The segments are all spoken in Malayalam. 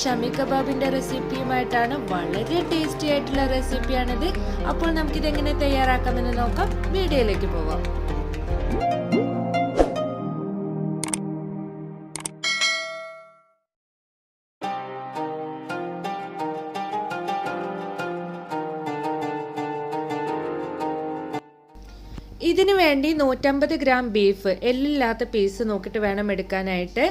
ഷമി കബാബിന്റെ റെസിപ്പിയുമായിട്ടാണ്. വളരെ ടേസ്റ്റി ആയിട്ടുള്ള റെസിപ്പിയാണിത്. അപ്പോൾ നമുക്കിത് എങ്ങനെ തയ്യാറാക്കാമെന്ന് നോക്കാം. വീഡിയോയിലേക്ക് പോവാം. ഇതിനു വേണ്ടി 150 ഗ്രാം ബീഫ്, എല്ലില്ലാത്ത പീസ് നോക്കിയിട്ട് വേണം എടുക്കാനായിട്ട്.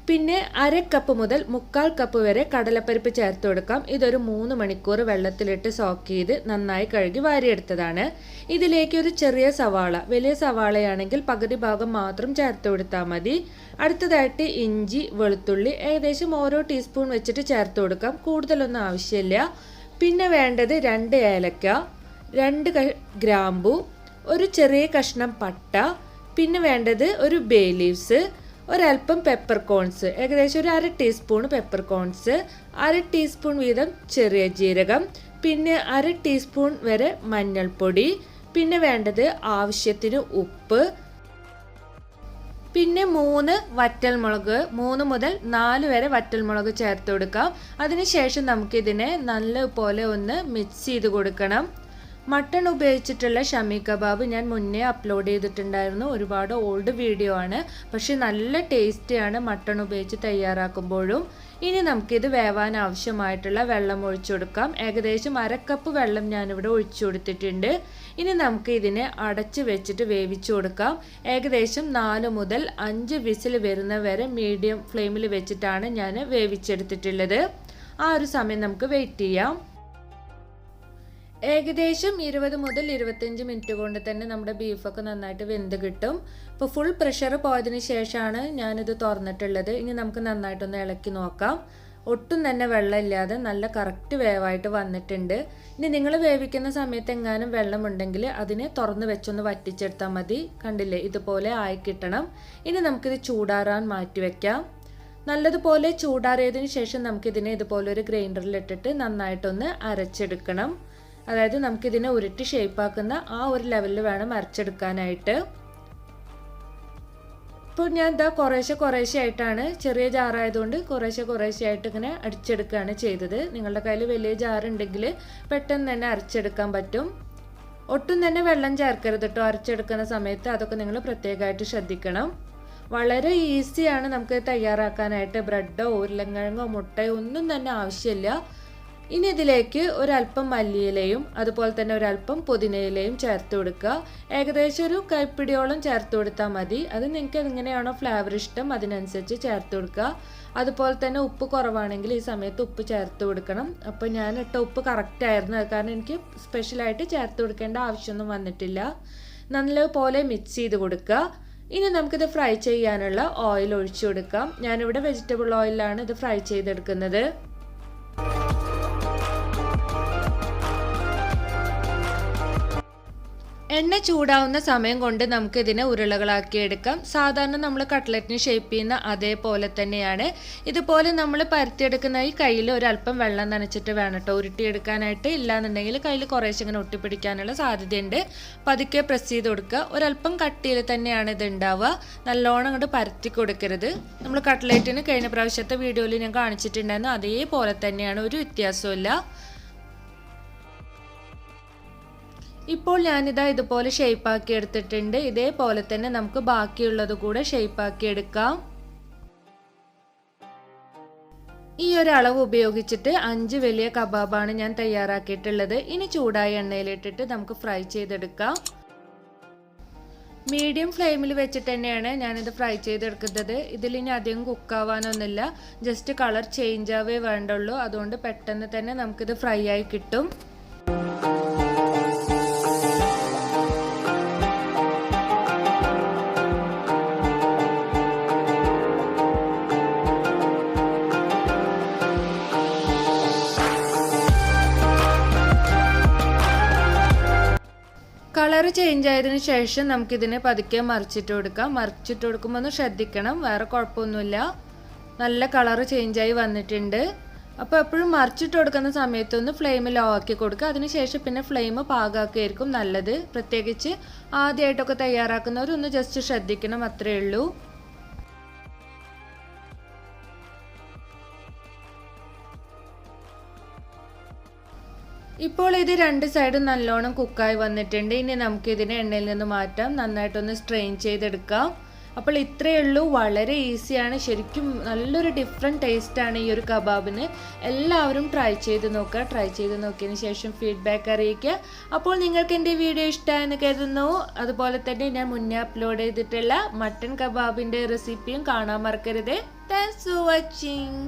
പിന്നെ 1/2 കപ്പ് മുതൽ 1/4 കപ്പ് വരെ കടലപ്പരിപ്പ് ചേർത്ത് കൊടുക്കാം. ഇതൊരു 3 മണിക്കൂർ വെള്ളത്തിലിട്ട് സോക്ക് ചെയ്ത് നന്നായി കഴുകി വാരിയെടുത്തതാണ്. ഇതിലേക്ക് ഒരു ചെറിയ സവാള, വലിയ സവാളയാണെങ്കിൽ പകുതി ഭാഗം മാത്രം ചേർത്ത് കൊടുത്താൽ മതി. അടുത്തതായിട്ട് ഇഞ്ചി, വെളുത്തുള്ളി ഏകദേശം ഓരോ ടീസ്പൂൺ വെച്ചിട്ട് ചേർത്ത് കൊടുക്കാം. കൂടുതലൊന്നും ആവശ്യമില്ല. പിന്നെ വേണ്ടത് 2 ഏലക്ക, 2 ഗ്രാമ്പു, ഒരു ചെറിയ കഷ്ണം പട്ട, പിന്നെ വേണ്ടത് ഒരു ബേലീവ്സ്, ഒരൽപ്പം പെപ്പർ കോൺസ്, ഏകദേശം ഒരു 1/2 ടീസ്പൂൺ പെപ്പർ കോൺസ്, 1/2 ടീസ്പൂൺ വീതം ചെറിയ ജീരകം, പിന്നെ 1/2 ടീസ്പൂൺ വരെ മഞ്ഞൾപ്പൊടി, പിന്നെ വേണ്ടത് ആവശ്യത്തിന് ഉപ്പ്, പിന്നെ 3 വറ്റൽമുളക്, 3 മുതൽ 4 വരെ വറ്റൽമുളക് ചേർത്ത് കൊടുക്കാം. അതിനുശേഷം നമുക്കിതിനെ നല്ലപോലെ ഒന്ന് മിക്സ് ചെയ്ത് കൊടുക്കണം. മട്ടൺ ഉപയോഗിച്ചിട്ടുള്ള ഷമി കബാബ് ഞാൻ മുന്നേ അപ്ലോഡ് ചെയ്തിട്ടുണ്ടായിരുന്നു. ഒരുപാട് ഓൾഡ് വീഡിയോ ആണ്, പക്ഷെ നല്ല ടേസ്റ്റിയാണ് മട്ടൺ ഉപയോഗിച്ച് തയ്യാറാക്കുമ്പോഴും. ഇനി നമുക്കിത് വേവാൻ ആവശ്യമായിട്ടുള്ള വെള്ളം ഒഴിച്ചു കൊടുക്കാം. ഏകദേശം 1/2 കപ്പ് വെള്ളം ഞാനിവിടെ ഒഴിച്ചു കൊടുത്തിട്ടുണ്ട്. ഇനി നമുക്ക് ഇതിനെ അടച്ച് വെച്ചിട്ട് വേവിച്ചു കൊടുക്കാം. ഏകദേശം 4 മുതൽ 5 വിസിൽ വരുന്ന വരെ മീഡിയം ഫ്ലെയിമിൽ വെച്ചിട്ടാണ് ഞാൻ വേവിച്ചെടുത്തിട്ടുള്ളത്. ആ ഒരു സമയം നമുക്ക് വെയിറ്റ് ചെയ്യാം. ഏകദേശം 20 മുതൽ 25 മിനിറ്റ് കൊണ്ട് തന്നെ നമ്മുടെ ബീഫൊക്കെ നന്നായിട്ട് വെന്ത് കിട്ടും. ഇപ്പോൾ ഫുൾ പ്രഷർ പോയതിന് ശേഷമാണ് ഞാനിത് തുറന്നിട്ടുള്ളത്. ഇനി നമുക്ക് നന്നായിട്ടൊന്ന് ഇളക്കി നോക്കാം. ഒട്ടും തന്നെ വെള്ളമില്ലാതെ നല്ല കറക്റ്റ് വേവായിട്ട് വന്നിട്ടുണ്ട്. ഇനി നിങ്ങൾ വേവിക്കുന്ന സമയത്ത് എങ്ങാനും വെള്ളമുണ്ടെങ്കിൽ അതിനെ തുറന്ന് വെച്ചൊന്ന് വറ്റിച്ചെടുത്താൽ മതി. കണ്ടില്ലേ, ഇതുപോലെ ആയി കിട്ടണം. ഇനി നമുക്കിത് ചൂടാറാൻ മാറ്റി വയ്ക്കാം. നല്ലതുപോലെ ചൂടാറിയതിന് ശേഷം നമുക്കിതിനെ ഇതുപോലെ ഒരു ഗ്രൈൻഡറിൽ ഇട്ടിട്ട് നന്നായിട്ടൊന്ന് അരച്ചെടുക്കണം. അതായത് നമുക്കിതിനെ ഉരുട്ടി ഷേപ്പാക്കുന്ന ആ ഒരു ലെവലിൽ വേണം അരച്ചെടുക്കാനായിട്ട്. ഇപ്പോൾ ഞാൻ ഇതാ കുറേശ്ശെ ആയിട്ടാണ്, ചെറിയ ജാറായതുകൊണ്ട് കുറേശ്ശെ ആയിട്ട് ഇങ്ങനെ അടിച്ചെടുക്കുകയാണ് ചെയ്തത്. നിങ്ങളുടെ കയ്യിൽ വലിയ ജാറുണ്ടെങ്കിൽ പെട്ടെന്ന് തന്നെ അരച്ചെടുക്കാൻ പറ്റും. ഒട്ടും തന്നെ വെള്ളം ചേർക്കരുത് കേട്ടോ അരച്ചെടുക്കുന്ന സമയത്ത്. അതൊക്കെ നിങ്ങൾ പ്രത്യേകമായിട്ട് ശ്രദ്ധിക്കണം. വളരെ ഈസിയാണ് നമുക്ക് തയ്യാറാക്കാനായിട്ട്. ബ്രെഡോ ഉരുളക്കിഴങ്ങോ മുട്ടയോ ഒന്നും തന്നെ ആവശ്യമില്ല. ഇനി ഇതിലേക്ക് ഒരല്പം മല്ലിയിലയും അതുപോലെ തന്നെ ഒരല്പം പുതിനയിലയും ചേർത്ത് കൊടുക്കുക. ഏകദേശം ഒരു കൈപ്പിടിയോളം ചേർത്ത് കൊടുത്താൽ മതി. അത് നിങ്ങൾക്ക് എങ്ങനെയാണോ ഫ്ലേവർ ഇഷ്ടം അതിനനുസരിച്ച് ചേർത്ത് കൊടുക്കുക. അതുപോലെ തന്നെ ഉപ്പ് കുറവാണെങ്കിൽ ഈ സമയത്ത് ഉപ്പ് ചേർത്ത് കൊടുക്കണം. അപ്പോൾ ഞാൻ ഇട്ട ഉപ്പ് കറക്റ്റ് ആയിരുന്നു, കാരണം എനിക്ക് സ്പെഷ്യലായിട്ട് ചേർത്ത് കൊടുക്കേണ്ട ആവശ്യമൊന്നും വന്നിട്ടില്ല. നല്ലപോലെ മിക്സ് ചെയ്ത് കൊടുക്കുക. ഇനി നമുക്കിത് ഫ്രൈ ചെയ്യാനുള്ള ഓയിൽ ഒഴിച്ചു കൊടുക്കാം. ഞാനിവിടെ വെജിറ്റബിൾ ഓയിലാണ് ഇത് ഫ്രൈ ചെയ്തെടുക്കുന്നത്. എണ്ണ ചൂടാവുന്ന സമയം കൊണ്ട് നമുക്ക് ഇതിനെ ഉരുളകളാക്കി എടുക്കാം. സാധാരണ നമ്മൾ കട്ട്ലറ്റിന് ഷേപ്പ് ചെയ്യുന്ന അതേപോലെ തന്നെയാണ്. ഇതുപോലെ നമ്മൾ പരത്തിയെടുക്കുന്ന ഈ കയ്യിൽ ഒരല്പം വെള്ളം നനച്ചിട്ട് വേണം കേട്ടോ ഉരുട്ടിയെടുക്കാനായിട്ട്. ഇല്ലാന്നുണ്ടെങ്കിൽ കയ്യിൽ കുറേശ്ശെ ഇങ്ങനെ ഒട്ടിപ്പിടിക്കാനുള്ള സാധ്യതയുണ്ട്. പതുക്കെ പ്രസ് ചെയ്ത് കൊടുക്കുക. ഒരല്പം കട്ടിയിൽ തന്നെയാണ് ഇത് ഉണ്ടാവുക. നല്ലോണം അങ്ങോട്ട് പരത്തി കൊടുക്കരുത്. നമ്മൾ കട്ട്ലറ്റിന് കഴിഞ്ഞ പ്രാവശ്യത്തെ വീഡിയോയിൽ ഞാൻ കാണിച്ചിട്ടുണ്ടായിരുന്നു, അതേപോലെ തന്നെയാണ്, ഒരു വ്യത്യാസമില്ല. ഇപ്പോൾ ഞാനിതാ ഇതുപോലെ ഷേപ്പാക്കി എടുത്തിട്ടുണ്ട്. ഇതേപോലെ തന്നെ നമുക്ക് ബാക്കിയുള്ളത് കൂടെ ഷേപ്പാക്കി എടുക്കാം. ഈ ഒരു അളവ് ഉപയോഗിച്ചിട്ട് 5 വലിയ കബാബാണ് ഞാൻ തയ്യാറാക്കിയിട്ടുള്ളത്. ഇനി ചൂടായ എണ്ണയിലിട്ടിട്ട് നമുക്ക് ഫ്രൈ ചെയ്തെടുക്കാം. മീഡിയം ഫ്ലെയിമിൽ വെച്ചിട്ട് തന്നെയാണ് ഞാനിത് ഫ്രൈ ചെയ്തെടുക്കുന്നത്. ഇതിലിനി അധികം കുക്കാവാനൊന്നുമില്ല, ജസ്റ്റ് കളർ ചേഞ്ച് ആവേ വേണ്ടുള്ളൂ. അതുകൊണ്ട് പെട്ടെന്ന് തന്നെ നമുക്കിത് ഫ്രൈ ആയി കിട്ടും. കളർ ചേഞ്ച് ആയതിനു ശേഷം നമുക്കിതിനെ പതുക്കെ മറിച്ചിട്ട് കൊടുക്കാം. മറിച്ചിട്ട് കൊടുക്കുമ്പോൾ ഒന്ന് ശ്രദ്ധിക്കണം, വേറെ കുഴപ്പമൊന്നുമില്ല. നല്ല കളർ ചേഞ്ചായി വന്നിട്ടുണ്ട്. അപ്പോൾ എപ്പോഴും മറിച്ചിട്ട് കൊടുക്കുന്ന സമയത്തൊന്ന് ഫ്ലെയിം ലോ ആക്കി കൊടുക്കുക. അതിനുശേഷം പിന്നെ ഫ്ലെയിം പാകാക്കിയായിരിക്കും നല്ലത്. പ്രത്യേകിച്ച് ആദ്യമായിട്ടൊക്കെ തയ്യാറാക്കുന്നവരൊന്ന് ജസ്റ്റ് ശ്രദ്ധിക്കണം, അത്രയേ ഉള്ളൂ. ഇപ്പോൾ ഇത് രണ്ട് സൈഡും നല്ലോണം കുക്കായി വന്നിട്ടുണ്ട്. ഇനി നമുക്ക് ഇതിനെ എണ്ണയിൽ നിന്ന് മാറ്റാം. നന്നായിട്ടൊന്ന് സ്ട്രെയിൻ ചെയ്തെടുക്കാം. അപ്പോൾ ഇത്രയേ ഉള്ളൂ. വളരെ ഈസിയാണ്. ശരിക്കും നല്ലൊരു ഡിഫറെൻറ്റ് ടേസ്റ്റാണ് ഈ ഒരു കബാബിന്. എല്ലാവരും ട്രൈ ചെയ്ത് നോക്കുക. ട്രൈ ചെയ്ത് നോക്കിയതിന് ശേഷം ഫീഡ്ബാക്ക് അറിയിക്കുക. അപ്പോൾ നിങ്ങൾക്ക് എൻ്റെ വീഡിയോ ഇഷ്ടമായെന്ന് കരുതുന്നു. അതുപോലെ തന്നെ ഞാൻ മുന്നേ അപ്ലോഡ് ചെയ്തിട്ടുള്ള മട്ടൺ കബാബിൻ്റെ റെസിപ്പിയും കാണാൻ മറക്കരുത്. Thanks for watching.